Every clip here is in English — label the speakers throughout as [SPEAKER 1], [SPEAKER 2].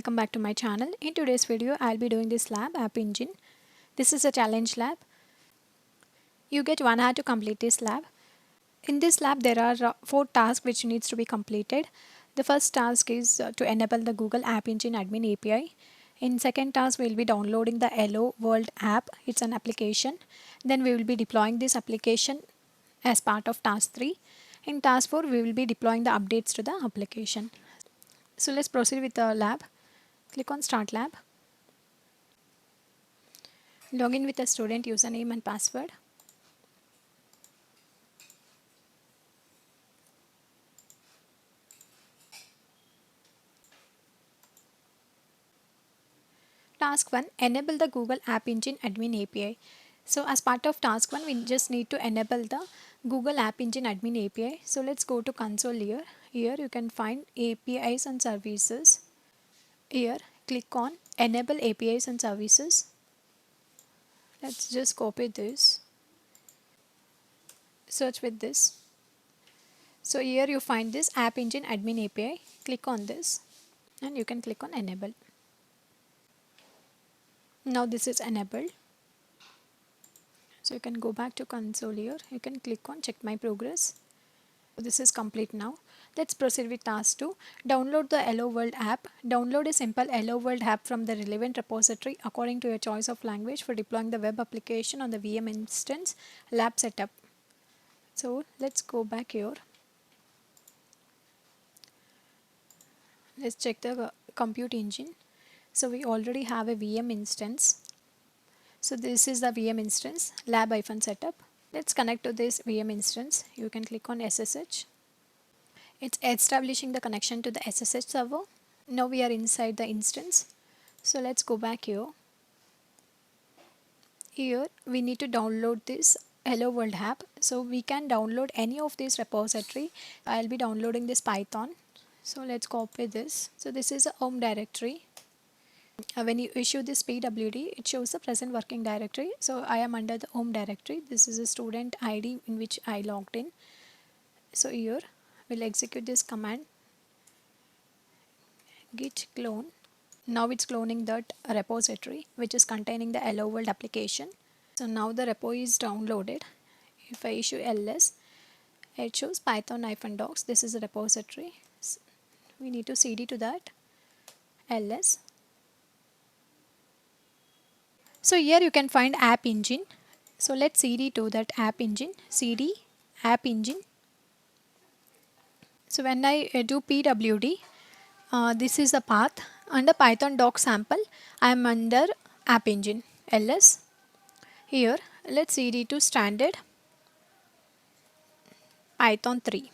[SPEAKER 1] welcome back to my channel. In today's video I'll be doing this lab app engine. This is a challenge lab. You get 1 hour to complete this lab. In this lab there are 4 tasks which needs to be completed. The first task is to enable the Google App Engine Admin API. In second task we will be downloading the HelloWorld app. It's an application. Then we will be deploying this application as part of task 3. In task 4 we will be deploying the updates to the application. So let's proceed with the lab. Click on Start Lab. Log in with a student username and password. Task 1. Enable the Google App Engine Admin API. So as part of task 1 we just need to enable the Google App Engine Admin API. So let's go to console here. Here you can find APIs and services. Here click on Enable APIs and Services. Let's just copy this. Search with this. So here you find this App Engine Admin API. Click on this and you can click on Enable. Now this is enabled. So you can go back to console here. You can click on Check My Progress. So this is complete now. Let's proceed with task 2. Download the HelloWorld app. Download a simple HelloWorld app from the relevant repository according to your choice of language for deploying the web application on the VM instance lab setup. So let's go back here. Let's check the compute engine. So we already have a VM instance. So this is the VM instance lab-setup. Let's connect to this VM instance. You can click on SSH. It's establishing the connection to the SSH server. Now we are inside the instance. So let's go back here. Here we need to download this HelloWorld app. So we can download any of this repository. I'll be downloading this Python. So let's copy this. So this is a home directory. When you issue this PWD, it shows the present working directory. So I am under the home directory. This is a student ID in which I logged in. So here we'll execute this command git clone. Now it's cloning that repository which is containing the HelloWorld application. So now the repo is downloaded. If I issue ls, it shows python-docs. This is a repository. We need to cd to that ls. So here you can find app engine. So let's cd to that app engine. Cd app engine. So when I do pwd, this is the path. Under python doc sample I am under app engine ls. Here let's cd to standard python 3.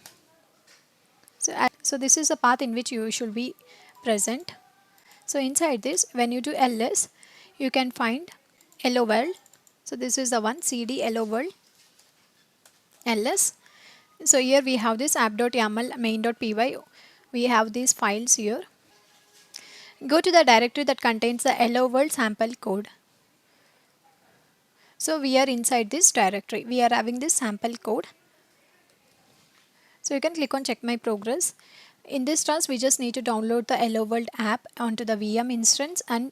[SPEAKER 1] So this is the path in which you should be present. So inside this, when you do ls, you can find HelloWorld. So this is the one, cd HelloWorld ls. So here we have this app.yaml main.py. We have these files here. Go to the directory that contains the HelloWorld sample code. So we are inside this directory. We are having this sample code. So you can click on Check My Progress. In this task we just need to download the HelloWorld app onto the VM instance and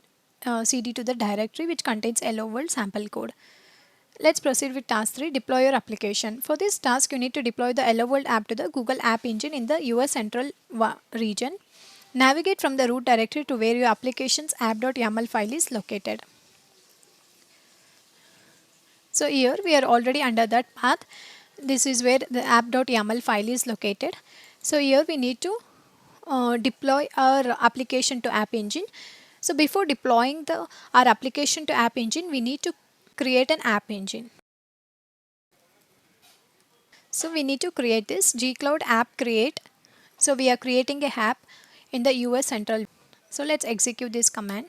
[SPEAKER 1] cd to the directory which contains HelloWorld sample code. Let's proceed with task 3. Deploy your application. For this task you need to deploy the HelloWorld app to the Google App Engine in the US Central region. Navigate from the root directory to where your application's app.yaml file is located. So here we are already under that path. This is where the app.yaml file is located. So here we need to deploy our application to App Engine. So before deploying our application to App Engine, we need to create an App Engine. So we need to create this gcloud app create. So we are creating a app in the US Central. So let's execute this command.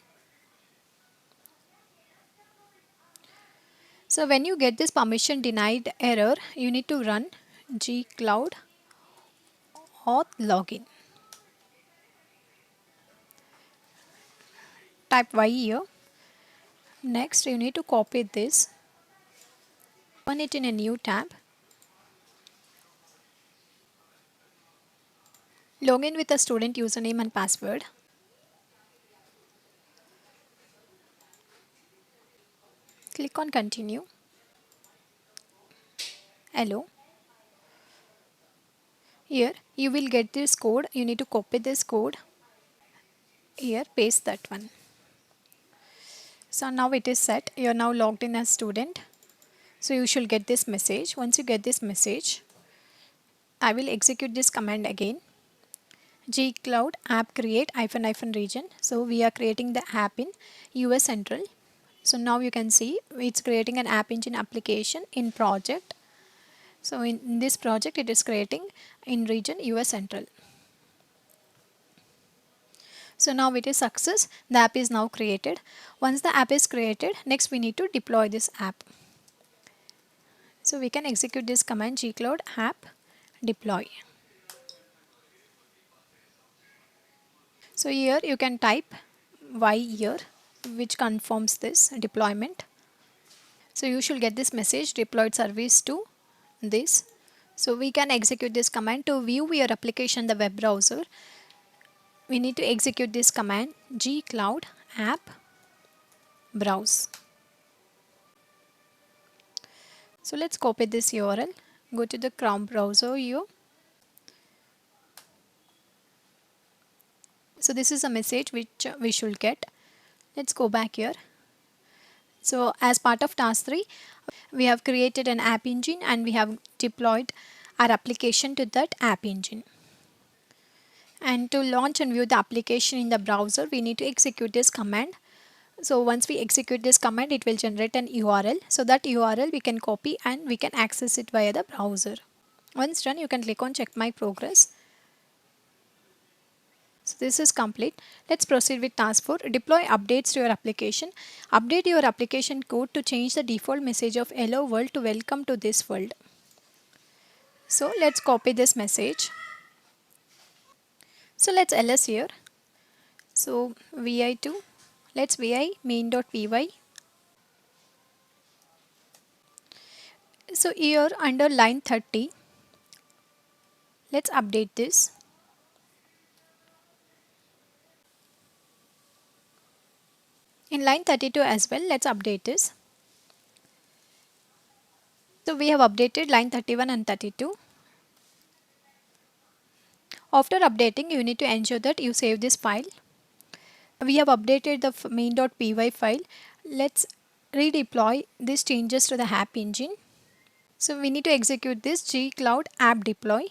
[SPEAKER 1] So when you get this permission denied error, you need to run gcloud auth login. Type Y here. Next you need to copy this. Open it in a new tab. Log in with a student username and password. Click on continue. Hello. Here you will get this code. You need to copy this code. Here paste that one. So now it is set. You are now logged in as student. So you should get this message. Once you get this message, I will execute this command again. Gcloud app create -- region. So we are creating the app in US Central. So now you can see it's creating an App Engine application in project. So in this project it is creating in region US Central. So now it is success. The app is now created. Once the app is created, next we need to deploy this app. So we can execute this command gcloud app deploy. So here you can type Y here, which confirms this deployment. So you should get this message deployed service to this. So we can execute this command to view your application in the web browser. We need to execute this command gcloud app browse. So let's copy this URL. Go to the Chrome browser here. So this is a message which we should get. Let's go back here. So as part of task 3, we have created an app engine and we have deployed our application to that app engine. And to launch and view the application in the browser, we need to execute this command. So once we execute this command, it will generate an URL. So that URL we can copy and we can access it via the browser. Once done, you can click on check my progress. So this is complete. Let's proceed with task 4. Deploy updates to your application. Update your application code to change the default message of hello world to welcome to this world. So let's copy this message. So let's ls here. So vi2, let's vi main.py. So here under line 30, let's update this. In line 32 as well, let's update this. So we have updated line 31 and 32. After updating, you need to ensure that you save this file. We have updated the main.py file. Let's redeploy these changes to the app engine. So we need to execute this gcloud app deploy.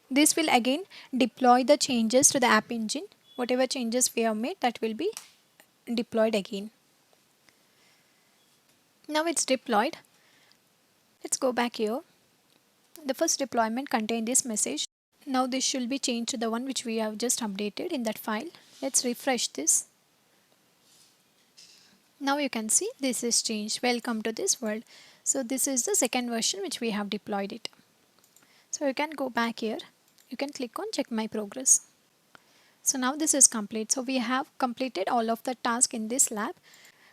[SPEAKER 1] This will again deploy the changes to the app engine. Whatever changes we have made, that will be deployed again. Now it's deployed. Let's go back here. The first deployment contained this message. Now this should be changed to the one which we have just updated in that file. Let's refresh this. Now you can see this is changed. Welcome to this world. So this is the second version which we have deployed it. So you can go back here. You can click on check my progress. So now this is complete. So we have completed all of the tasks in this lab.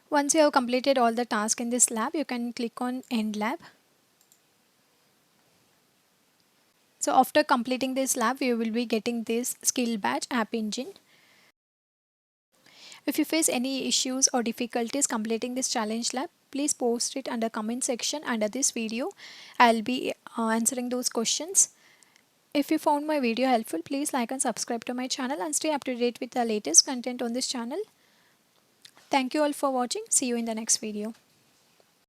[SPEAKER 1] Once you have completed all the tasks in this lab, you can click on end lab. So after completing this lab, you will be getting this skill badge app engine. If you face any issues or difficulties completing this challenge lab, please post it under comment section under this video. I'll be answering those questions. If you found my video helpful, please like and subscribe to my channel and stay up to date with the latest content on this channel. Thank you all for watching. See you in the next video.